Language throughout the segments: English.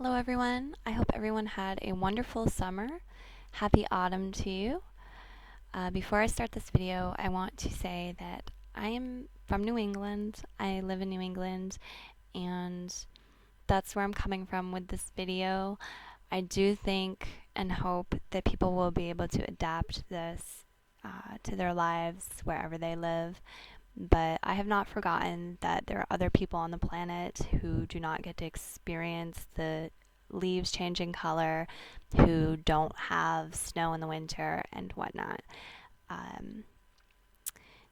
Hello, everyone. I hope everyone had a wonderful summer. Happy autumn to you. Before I start this video, I want to say that I am from New England. I live in New England, and that's where I'm coming from with this video. I do think and hope that people will be able to adapt this to their lives wherever they live. But I have not forgotten that there are other people on the planet who do not get to experience the leaves changing color, who don't have snow in the winter and whatnot. Um,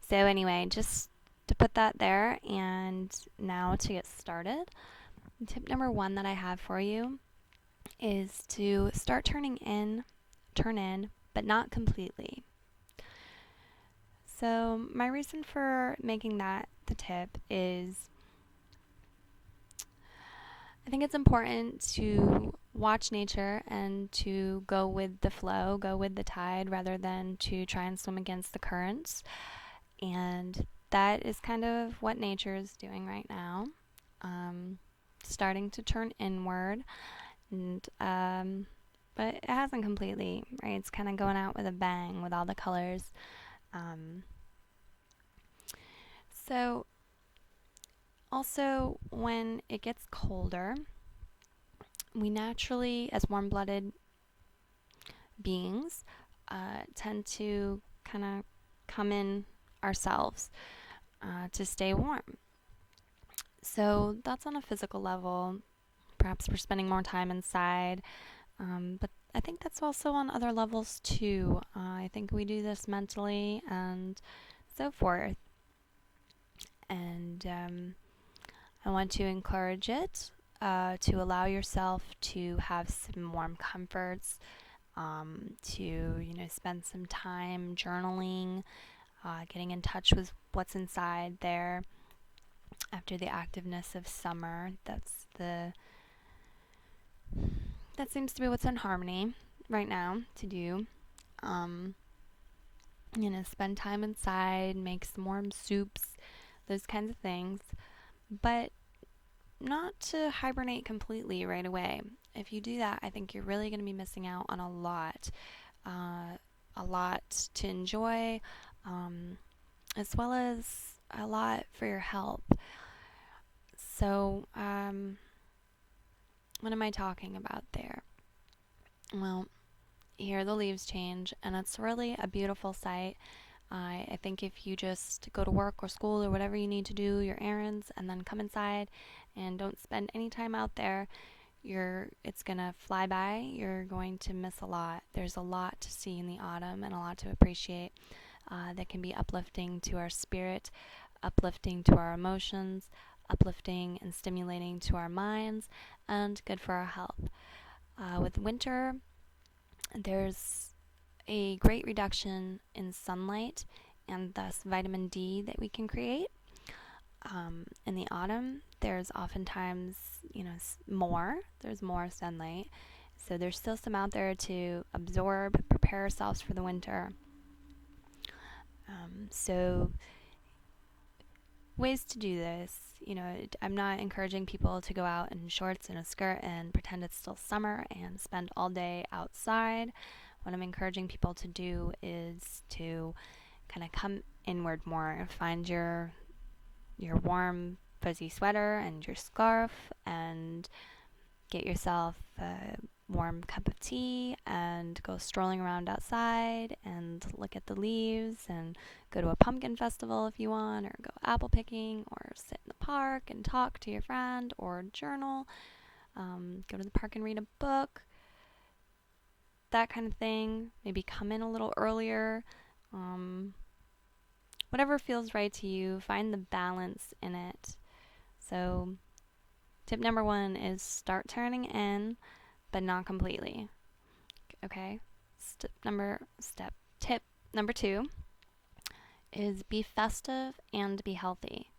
so, anyway, just to put that there, and now to get started. Tip number one that I have for you is to start turn in, but not completely. So, my reason for making that the tip is I think it's important to watch nature and to go with the flow, go with the tide, rather than to try and swim against the currents. And that is kind of what nature is doing right now, starting to turn inward. But it hasn't completely, right? It's kind of going out with a bang with all the colors. So also, when it gets colder, we naturally, as warm-blooded beings, tend to kind of come in ourselves to stay warm. So that's on a physical level. Perhaps we're spending more time inside, but I think that's also on other levels too. I think we do this mentally and so forth. And I want to encourage it to allow yourself to have some warm comforts, to spend some time journaling, getting in touch with what's inside there after the activeness of summer. That seems to be what's in harmony right now to do. Spend time inside, make some warm soups, those kinds of things, but not to hibernate completely right away. If you do that, I think you're really going to be missing out on a lot to enjoy, as well as a lot for your health. So, what am I talking about there? Well, here the leaves change, and it's really a beautiful sight. I think if you just go to work or school or whatever you need to do, your errands, and then come inside and don't spend any time out there, it's going to fly by. You're going to miss a lot. There's a lot to see in the autumn and a lot to appreciate that can be uplifting to our spirit, uplifting to our emotions, uplifting and stimulating to our minds, and good for our health. With winter, there's a great reduction in sunlight and thus vitamin D that we can create. In the autumn, there's oftentimes, there's more sunlight. So there's still some out there to absorb, prepare ourselves for the winter. So ways to do this, I'm not encouraging people to go out in shorts and a skirt and pretend it's still summer and spend all day outside. What I'm encouraging people to do is to kind of come inward more, find your warm fuzzy sweater and your scarf, and get yourself a warm cup of tea and go strolling around outside and look at the leaves, and go to a pumpkin festival if you want, or go apple picking, or sit in the park and talk to your friend, or journal, go to the park and read a book, that kind of thing. Maybe come in a little earlier. Whatever feels right to you, find the balance in it. So, tip number one is start turning in, but not completely. Okay? Tip number two is be festive and be healthy.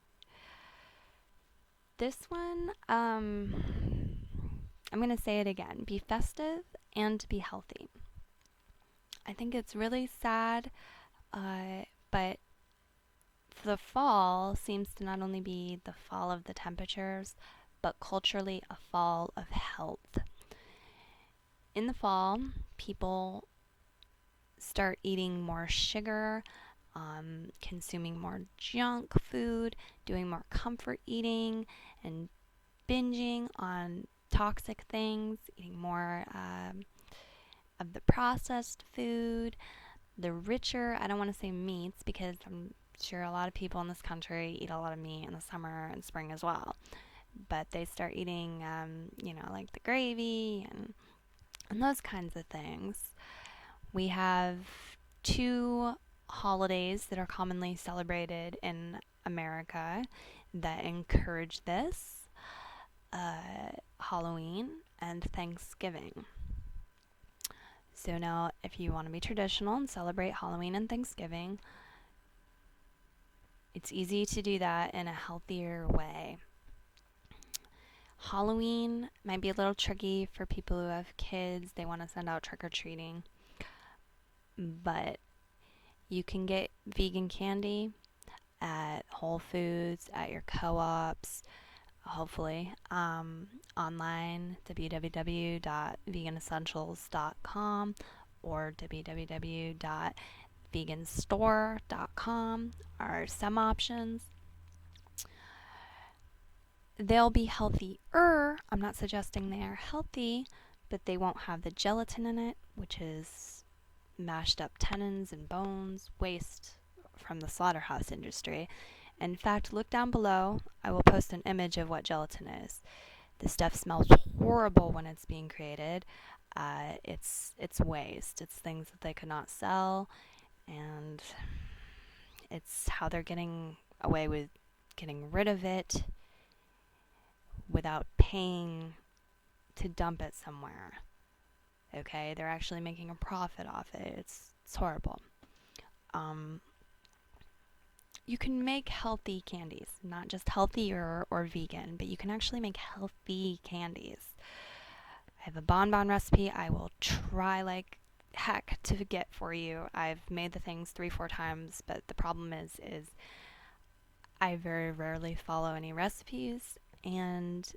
This one, I'm going to say it again. Be festive and be healthy. I think it's really sad, but the fall seems to not only be the fall of the temperatures, but culturally a fall of health. In the fall, people start eating more sugar, consuming more junk food, doing more comfort eating, and binging on toxic things, eating more of the processed food, the richer, I don't want to say meats because I'm sure a lot of people in this country eat a lot of meat in the summer and spring as well. But they start eating, like the gravy and those kinds of things. We have two holidays that are commonly celebrated in America that encourage this, Halloween and Thanksgiving. So now, if you want to be traditional and celebrate Halloween and Thanksgiving, it's easy to do that in a healthier way. Halloween might be a little tricky for people who have kids. They want to send out trick-or-treating. But you can get vegan candy at Whole Foods, at your co-ops, hopefully, online, www.veganessentials.com or www.veganstore.com are some options. They'll be healthier. I'm not suggesting they are healthy, but they won't have the gelatin in it, which is mashed up tendons and bones, waste from the slaughterhouse industry. In fact, look down below. I will post an image of what gelatin is. The stuff smells horrible when it's being created. It's waste. It's things that they could not sell, and it's how they're getting away with getting rid of it without paying to dump it somewhere. Okay, they're actually making a profit off it. It's horrible. You can make healthy candies, not just healthier or vegan, but you can actually make healthy candies. I have a bonbon recipe I will try like heck to get for you. I've made the things 3-4 times, but the problem is I very rarely follow any recipes, and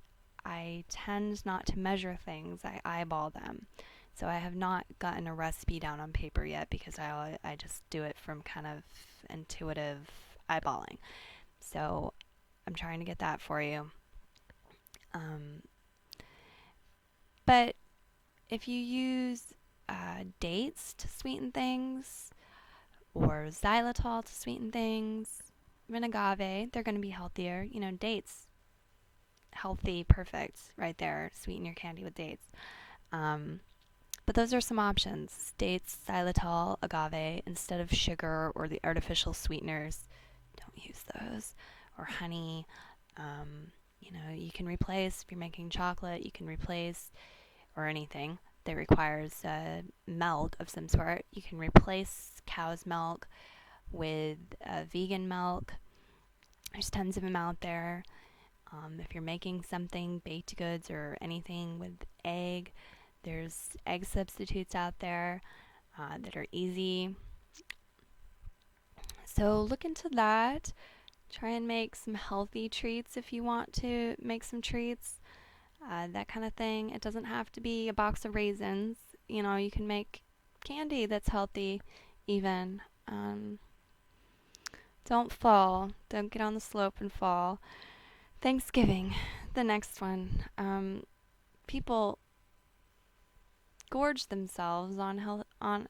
I tend not to measure things. I eyeball them. So I have not gotten a recipe down on paper yet because I just do it from kind of intuitive eyeballing. So I'm trying to get that for you. But if you use dates to sweeten things, or xylitol to sweeten things, even agave, they're going to be healthier. Dates, healthy, perfect, right there. Sweeten your candy with dates. But those are some options. Dates, xylitol, agave, instead of sugar or the artificial sweeteners. Don't use those. Or honey. You can replace, if you're making chocolate, you can replace, or anything that requires milk of some sort. You can replace cow's milk with vegan milk. There's tons of them out there. If you're making something, baked goods or anything with egg, there's egg substitutes out there that are easy. So look into that. Try and make some healthy treats if you want to make some treats. That kind of thing. It doesn't have to be a box of raisins. You can make candy that's healthy even. Don't fall. Don't get on the slope and fall. Thanksgiving, the next one. People gorge themselves on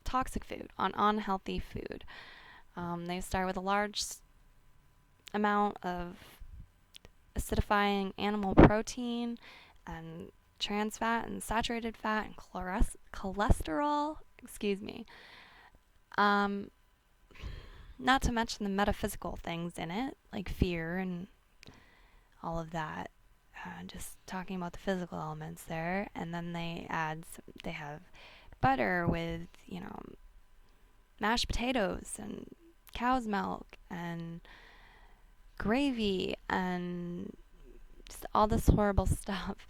toxic food, on unhealthy food. They start with a large amount of acidifying animal protein and trans fat and saturated fat and cholesterol. Excuse me. Not to mention the metaphysical things in it, like fear and all of that. Just talking about the physical elements there. And then they have butter with, mashed potatoes and cow's milk and gravy and just all this horrible stuff.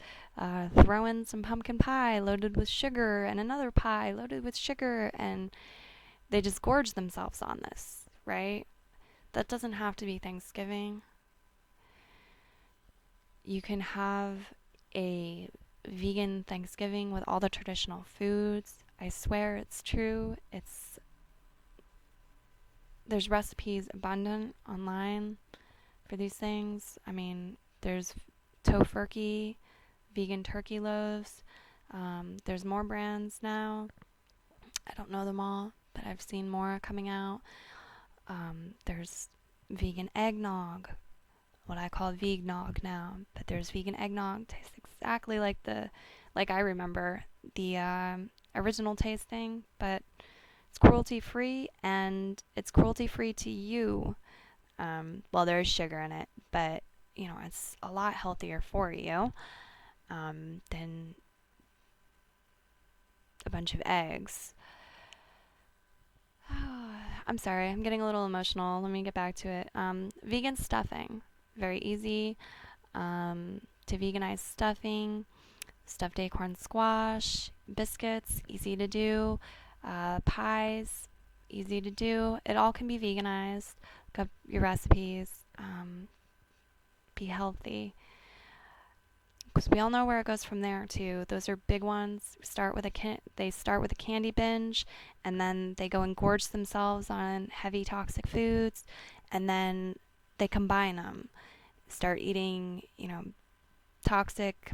Throw in some pumpkin pie loaded with sugar and another pie loaded with sugar, and they just gorge themselves on this, right? That doesn't have to be Thanksgiving. You can have a vegan Thanksgiving with all the traditional foods. I swear it's true. There's recipes abundant online for these things. I mean, there's tofurkey, vegan turkey loaves. There's more brands now. I don't know them all, but I've seen more coming out. There's vegan eggnog, what I call vegnog now, but there's vegan eggnog. Tastes exactly like I remember the original tasting, but it's cruelty free, and it's cruelty free to you. Well, there's sugar in it, but it's a lot healthier for you than a bunch of eggs. I'm sorry, I'm getting a little emotional. Let me get back to it. Vegan stuffing, very easy to veganize stuffing. Stuffed acorn squash, biscuits, easy to do. Pies, easy to do. It all can be veganized. Look up your recipes. Be healthy. Because we all know where it goes from there too. Those are big ones. They start with a candy binge, and then they go and gorge themselves on heavy toxic foods, and then they combine them. Start eating, toxic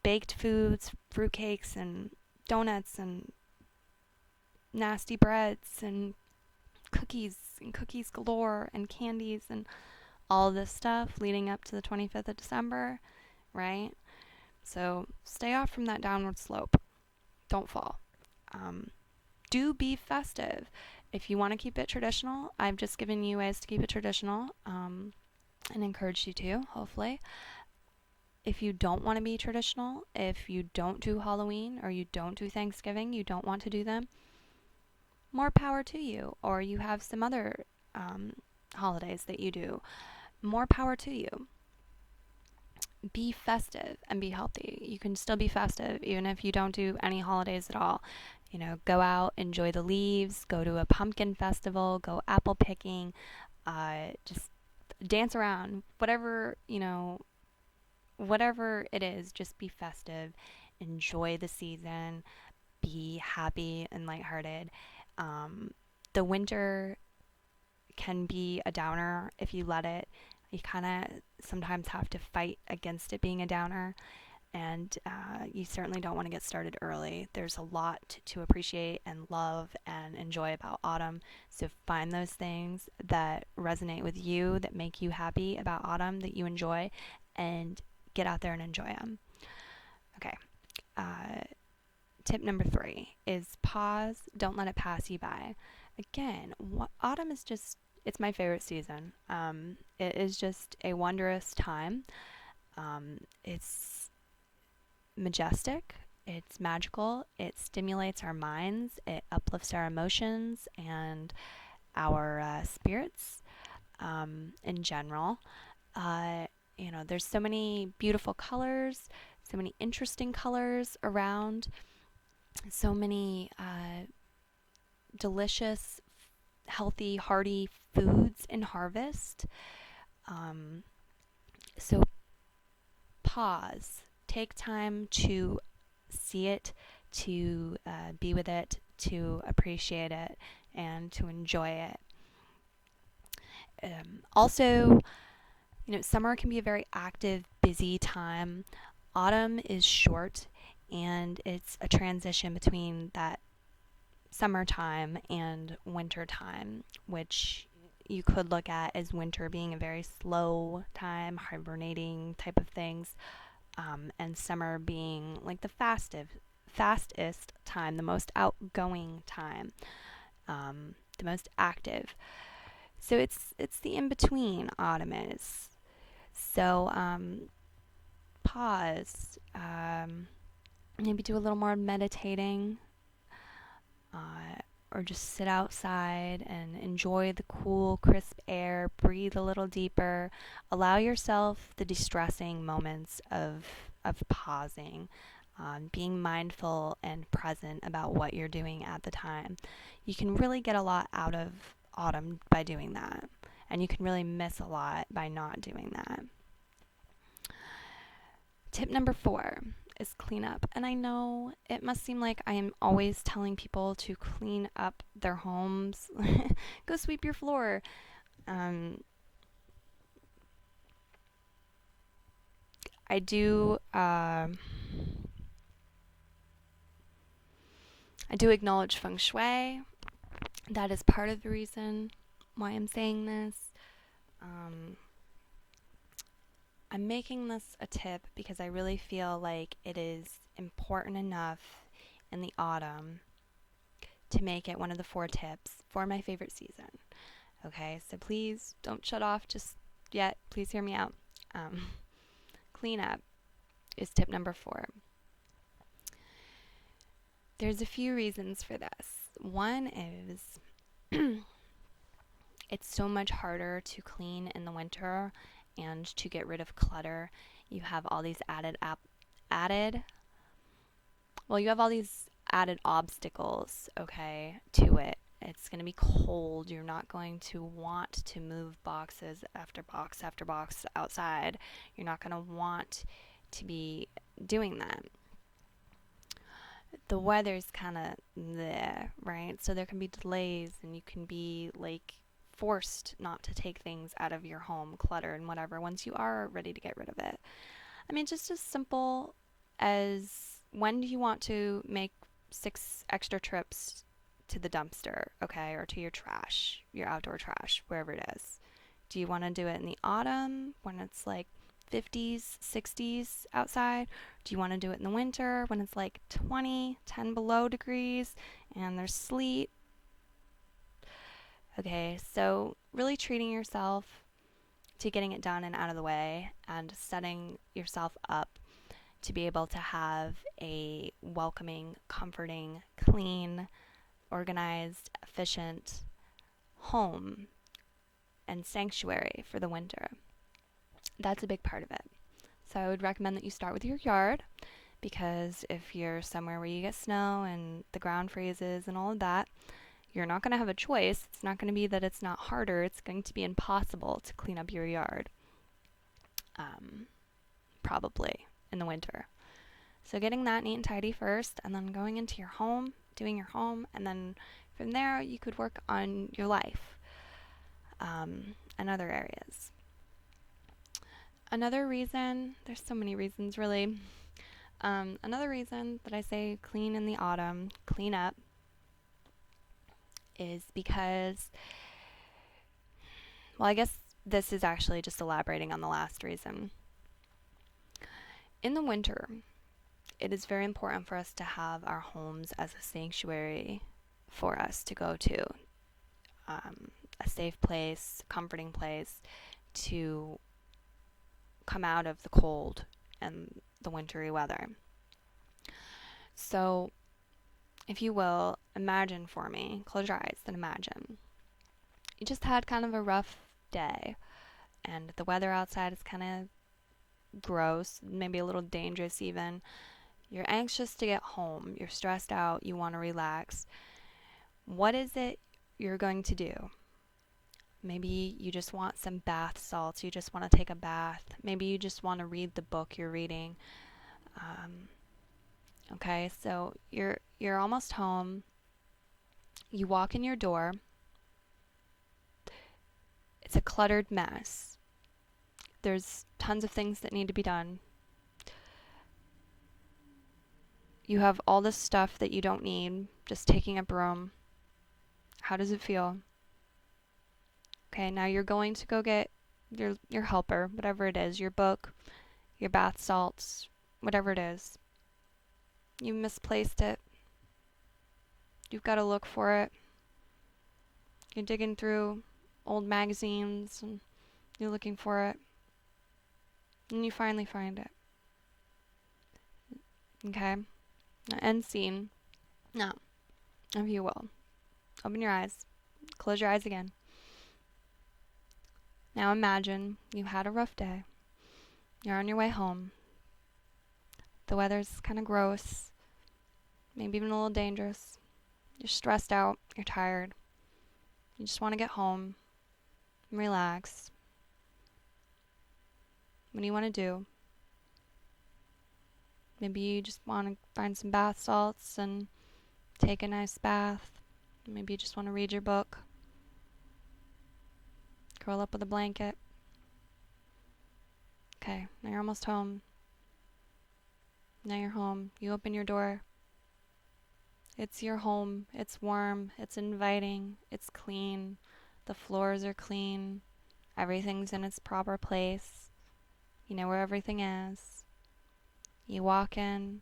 baked foods, fruitcakes and donuts and nasty breads and cookies galore and candies and all this stuff leading up to the 25th of December, right? So stay off from that downward slope. Don't fall. Do be festive. If you want to keep it traditional, I've just given you ways to keep it traditional and encouraged you to, hopefully. If you don't want to be traditional, if you don't do Halloween or you don't do Thanksgiving, you don't want to do them, more power to you. Or you have some other holidays that you do, more power to you. Be festive and be healthy. You can still be festive even if you don't do any holidays at all. Go out, enjoy the leaves, go to a pumpkin festival, go apple picking, just dance around, whatever it is, just be festive, enjoy the season, be happy and lighthearted. The winter can be a downer if you let it. You kind of sometimes have to fight against it being a downer, and you certainly don't want to get started early. There's a lot to appreciate and love and enjoy about autumn, so find those things that resonate with you, that make you happy about autumn, that you enjoy, and get out there and enjoy them. Okay. Tip number 3 is pause. Don't let it pass you by. Again, autumn is it's my favorite season. It is just a wondrous time. It's majestic. It's magical. It stimulates our minds. It uplifts our emotions and our spirits in general. There's so many beautiful colors, so many interesting colors around, so many delicious, healthy, hearty foods in harvest. So pause. Take time to see it, to be with it, to appreciate it, and to enjoy it. Also, summer can be a very active, busy time. Autumn is short, and it's a transition between that summertime and winter time, which you could look at as winter being a very slow time, hibernating type of things, and summer being like the fastest time, the most outgoing time, the most active. So it's the in-between, autumn is. So pause, maybe do a little more meditating, or just sit outside and enjoy the cool, crisp air, breathe a little deeper, allow yourself the de-stressing moments of pausing, being mindful and present about what you're doing at the time. You can really get a lot out of autumn by doing that, and you can really miss a lot by not doing that. Tip number 4 is clean up. And I know it must seem like I am always telling people to clean up their homes. Go sweep your floor. Um, I do acknowledge feng shui. That is part of the reason why I'm saying this. I'm making this a tip because I really feel like it is important enough in the autumn to make it one of the 4 tips for my favorite season. Okay, so please don't shut off just yet. Please hear me out. Clean up is tip number 4. There's a few reasons for this. One is it's so much harder to clean in the winter and to get rid of clutter. You have all these added obstacles, okay, to it. It's going to be cold. You're not going to want to move boxes after box after box outside. You're not going to want to be doing that. The weather's kind of there, right? So there can be delays and you can be like forced not to take things out of your home, clutter and whatever, once you are ready to get rid of it. I mean, just as simple as when do you want to make 6 extra trips to the dumpster, okay, or to your trash, your outdoor trash, wherever it is? Do you want to do it in the autumn when it's like 50s, 60s outside? Do you want to do it in the winter when it's like 10 below degrees and there's sleet? Okay, so really treating yourself to getting it done and out of the way and setting yourself up to be able to have a welcoming, comforting, clean, organized, efficient home and sanctuary for the winter. That's a big part of it. So I would recommend that you start with your yard, because if you're somewhere where you get snow and the ground freezes and all of that, you're not going to have a choice. It's not going to be that it's not harder. It's going to be impossible to clean up your yard, probably in the winter. So getting that neat and tidy first, and then going into your home, doing your home, and then from there you could work on your life and other areas. Another reason, there's so many reasons really, another reason that I say clean in the autumn, clean up, is because, well, I guess this is actually just elaborating on the last reason. In the winter, it is very important for us to have our homes as a sanctuary for us to go to, a safe place, comforting place to come out of the cold and the wintry weather. So, if you will, imagine for me, close your eyes and imagine. You just had kind of a rough day, and the weather outside is kind of gross, maybe a little dangerous even. You're anxious to get home, you're stressed out, you want to relax. What is it you're going to do? Maybe you just want some bath salts, you just want to take a bath. Maybe you just want to read the book you're reading. Okay, so you're almost home. You walk in your door. It's a cluttered mess. There's tons of things that need to be done. You have all this stuff that you don't need just taking up room. How does it feel? Okay, now you're going to go get your helper, whatever it is, your book, your bath salts, whatever it is. You misplaced it. You've got to look for it. You're digging through old magazines and you're looking for it. And you finally find it. Okay? Now, end scene. Now, if you will, open your eyes. Close your eyes again. Now imagine you had a rough day. You're on your way home. The weather's kind of gross, maybe even a little dangerous. You're stressed out. You're tired. You just want to get home and relax. What do you want to do? Maybe you just want to find some bath salts and take a nice bath. Maybe you just want to read your book. Curl up with a blanket. Okay, now you're almost home. Now you're home. You open your door. It's your home. It's warm. It's inviting. It's clean. The floors are clean. Everything's in its proper place. You know where everything is. You walk in. You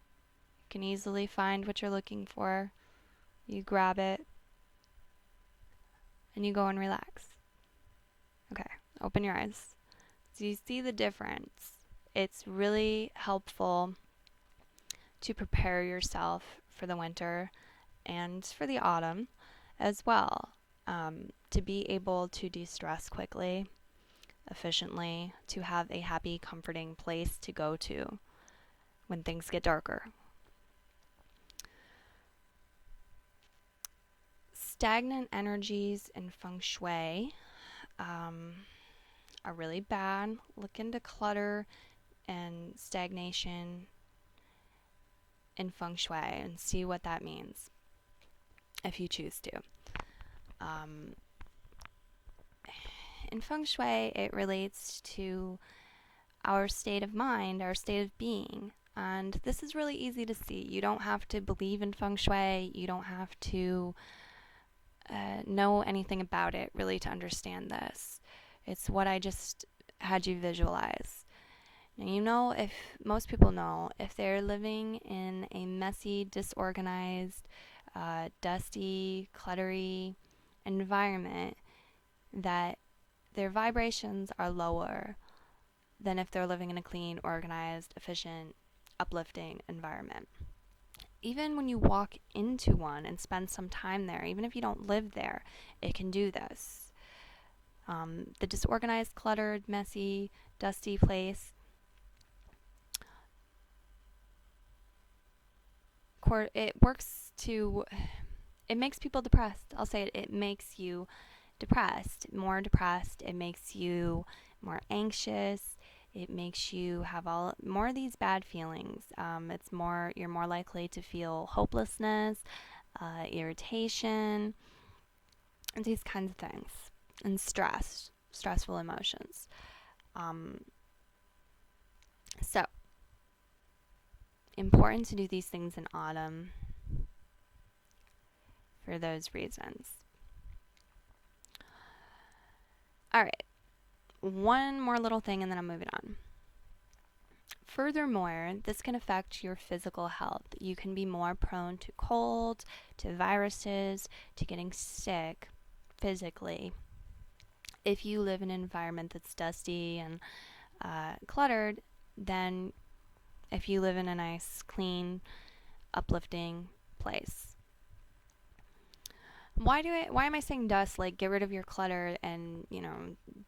can easily find what you're looking for. You grab it. And you go and relax. Okay, open your eyes. Do you see the difference? It's really helpful to prepare yourself for the winter and for the autumn as well, to be able to de-stress quickly, efficiently, to have a happy, comforting place to go to when things get darker. Stagnant energies in feng shui are really bad. Look into clutter and stagnation in feng shui and see what that means if you choose to. In feng shui, it relates to our state of mind, our state of being. And this is really easy to see. You don't have to believe in feng shui. You don't have to know anything about it really to understand this. It's what I just had you visualize. Now, you know, if most people know, if they're living in a messy, disorganized, dusty, cluttery environment, that their vibrations are lower than if they're living in a clean, organized, efficient, uplifting environment. Even when you walk into one and spend some time there, even if you don't live there, it can do this. The disorganized, cluttered, messy, dusty place, it makes people depressed. I'll say it makes you depressed, more depressed. It makes you more anxious. It makes you have more of these bad feelings. You're more likely to feel hopelessness, irritation, and these kinds of things, and stressful emotions. So, important to do these things in autumn for those reasons. All right, one more little thing and then I'm moving on. Furthermore, this can affect your physical health. You can be more prone to cold, to viruses, to getting sick physically if you live in an environment that's dusty and cluttered than if you live in a nice, clean, uplifting place. Why am I saying dust? Like, get rid of your clutter and,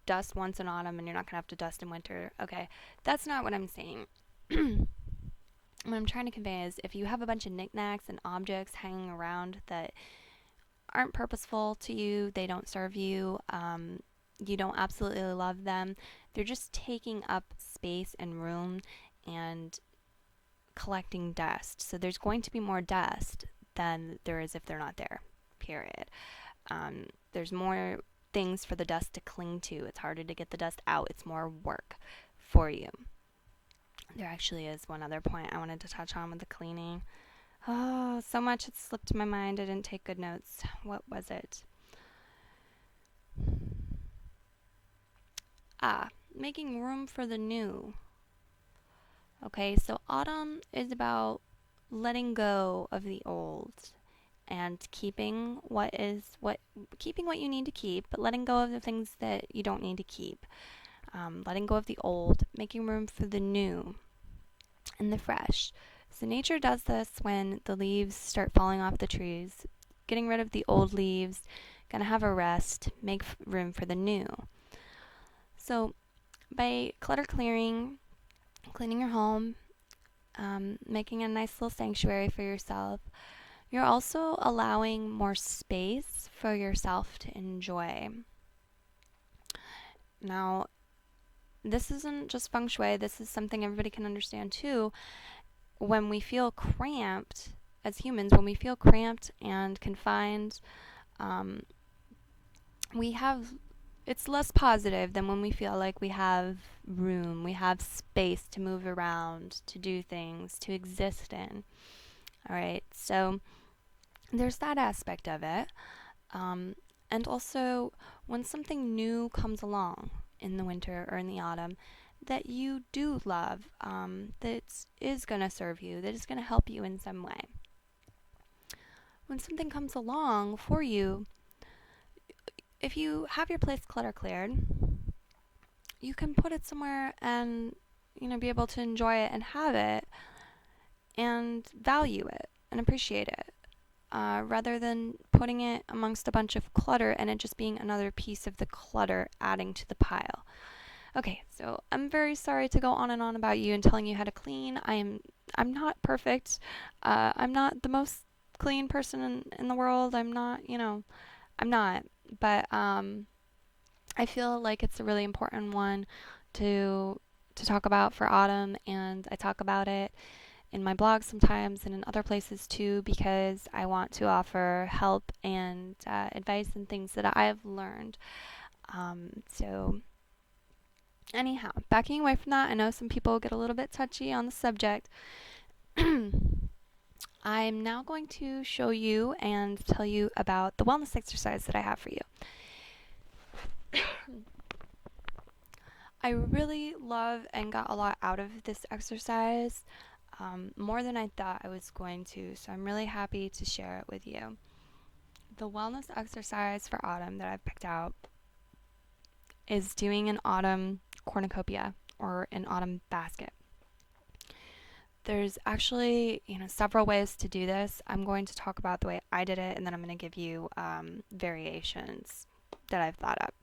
dust once in autumn and you're not going to have to dust in winter. Okay, that's not what I'm saying. What I'm trying to convey is if you have a bunch of knickknacks and objects hanging around that aren't purposeful to you, they don't serve you, you don't absolutely love them, they're just taking up space and room and collecting dust. So there's going to be more dust than there is if they're not there. Period. There's more things for the dust to cling to. It's harder to get the dust out. It's more work for you. There actually is one other point I wanted to touch on with the cleaning. Oh, so much had slipped my mind. I didn't take good notes. What was it? Making room for the new. Okay, so autumn is about letting go of the old and keeping what you need to keep, but letting go of the things that you don't need to keep. Letting go of the old, making room for the new and the fresh. So nature does this when the leaves start falling off the trees, getting rid of the old leaves, gonna have a rest, make room for the new. So by clutter clearing, cleaning your home, making a nice little sanctuary for yourself, you're also allowing more space for yourself to enjoy. Now, this isn't just feng shui, this is something everybody can understand too. when we feel cramped, as humans, when we feel cramped and confined, um, we have it's less positive than when we feel like we have room, we have space to move around, to do things, to exist in. All right, so there's that aspect of it. Um, and also, when something new comes along in the winter or in the autumn that you do love, that is going to serve you, that is going to help you in some way, when something comes along for you, if you have your place clutter cleared, you can put it somewhere and be able to enjoy it and have it and value it and appreciate it, rather than putting it amongst a bunch of clutter and it just being another piece of the clutter adding to the pile. Okay, so I'm very sorry to go on and on about you and telling you how to clean. I'm not perfect. I'm not the most clean person in the world. I'm not. I'm not. But I feel like it's a really important one to talk about for autumn, and I talk about it in my blog sometimes and in other places too, because I want to offer help and advice and things that I've learned. So anyhow, backing away from that, I know some people get a little bit touchy on the subject. I'm now going to show you and tell you about the wellness exercise that I have for you. I really love and got a lot out of this exercise, more than I thought I was going to, so I'm really happy to share it with you. The wellness exercise for autumn that I've picked out is doing an autumn cornucopia or an autumn basket. There's actually, several ways to do this. I'm going to talk about the way I did it, and then I'm going to give you variations that I've thought up.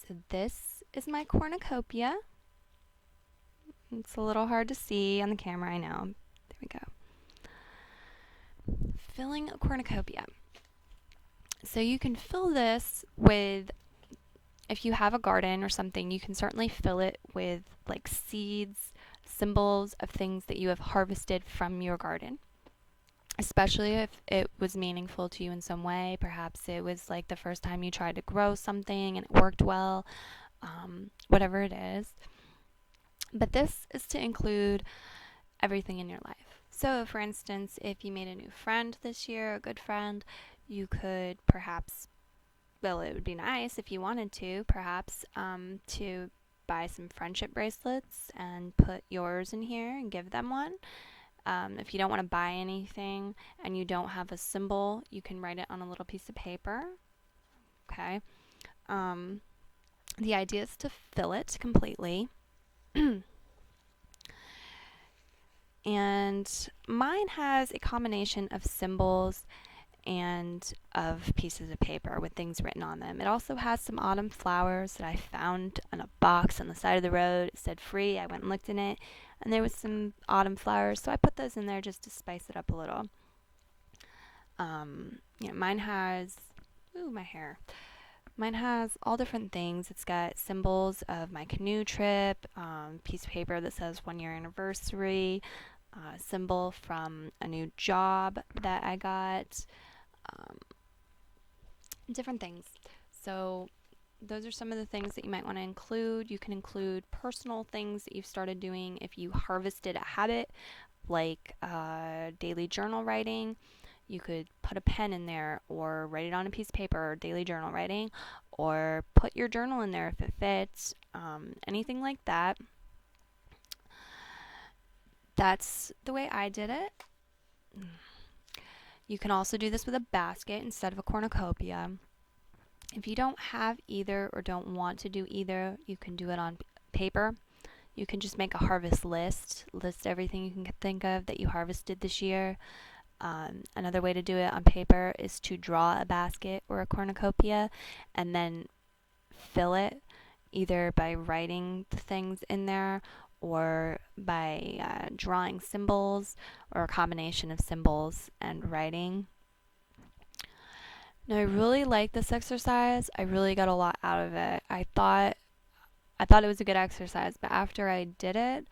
So this is my cornucopia. It's a little hard to see on the camera, I know. There we go. Filling a cornucopia. So you can fill this with, if you have a garden or something, you can certainly fill it with like seeds, symbols of things that you have harvested from your garden. Especially if it was meaningful to you in some way. Perhaps it was like the first time you tried to grow something and it worked well, whatever it is. But this is to include everything in your life. So, for instance, if you made a new friend this year, a good friend, you could perhaps, well, it would be nice if you wanted to, perhaps, to buy some friendship bracelets and put yours in here and give them one. If you don't want to buy anything and you don't have a symbol, you can write it on a little piece of paper. Okay. The idea is to fill it completely. And mine has a combination of symbols and of pieces of paper with things written on them. It also has some autumn flowers that I found on a box on the side of the road. It said free. I went and looked in it, and there was some autumn flowers, so I put those in there just to spice it up a little. Mine has, my hair. Mine has all different things. It's got symbols of my canoe trip, piece of paper that says 1 year anniversary, symbol from a new job that I got, different things. So those are some of the things that you might want to include. You can include personal things that you've started doing if you harvested a habit, like daily journal writing. You could put a pen in there or write it on a piece of paper, daily journal writing, or put your journal in there if it fits, anything like that. That's the way I did it. You can also do this with a basket instead of a cornucopia. If you don't have either or don't want to do either, you can do it on paper. You can just make a harvest list everything you can think of that you harvested this year. Another way to do it on paper is to draw a basket or a cornucopia and then fill it either by writing the things in there or by drawing symbols or a combination of symbols and writing. Now, I really like this exercise. I really got a lot out of it. I thought it was a good exercise, but after I did it,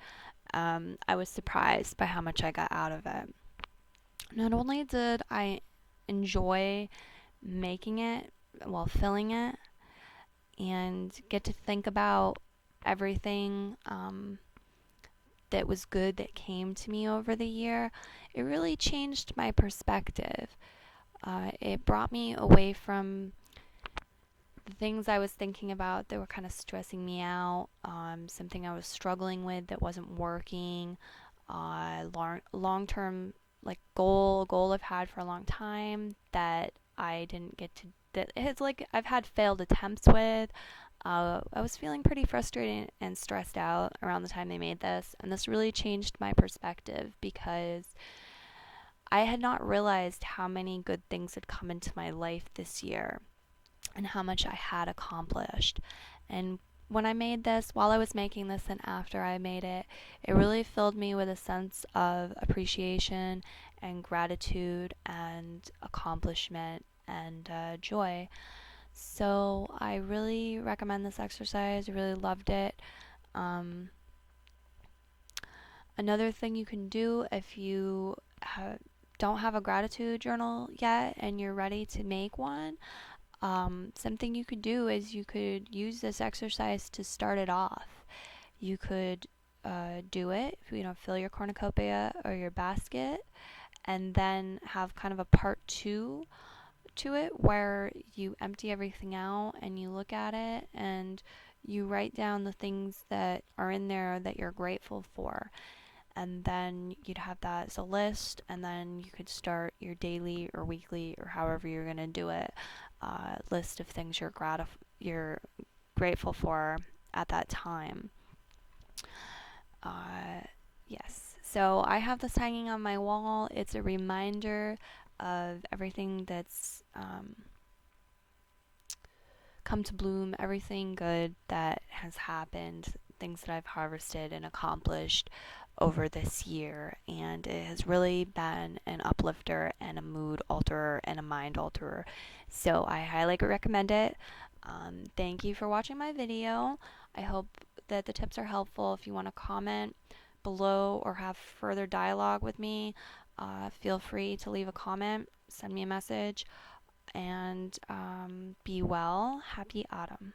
I was surprised by how much I got out of it. Not only did I enjoy making it, well, filling it, and get to think about everything that was good that came to me over the year, it really changed my perspective. It brought me away from the things I was thinking about that were kind of stressing me out, something I was struggling with that wasn't working, long term like goal I've had for a long time that I didn't get to, that it's like I've had failed attempts with. I was feeling pretty frustrated and stressed out around the time they made this, and this really changed my perspective because I had not realized how many good things had come into my life this year and how much I had accomplished. And when I made this, while I was making this and after I made it, it really filled me with a sense of appreciation and gratitude and accomplishment and joy. So I really recommend this exercise. I really loved it. Um, Another thing you can do if you don't have a gratitude journal yet and you're ready to make one, something you could do is you could use this exercise to start it off. You could do it, fill your cornucopia or your basket, and then have kind of a part two to it where you empty everything out and you look at it and you write down the things that are in there that you're grateful for. And then you'd have that as a list, and then you could start your daily or weekly or however you're going to do it list of things you're grateful for at that time. Uh, yes. So I have this hanging on my wall. It's a reminder of everything that's come to bloom, everything good that has happened, things that I've harvested and accomplished over this year. And it has really been an uplifter and a mood alterer and a mind alterer. So I highly recommend it. Thank you for watching my video. I hope that the tips are helpful. If you want to comment below or have further dialogue with me, feel free to leave a comment, send me a message, and be well. Happy autumn.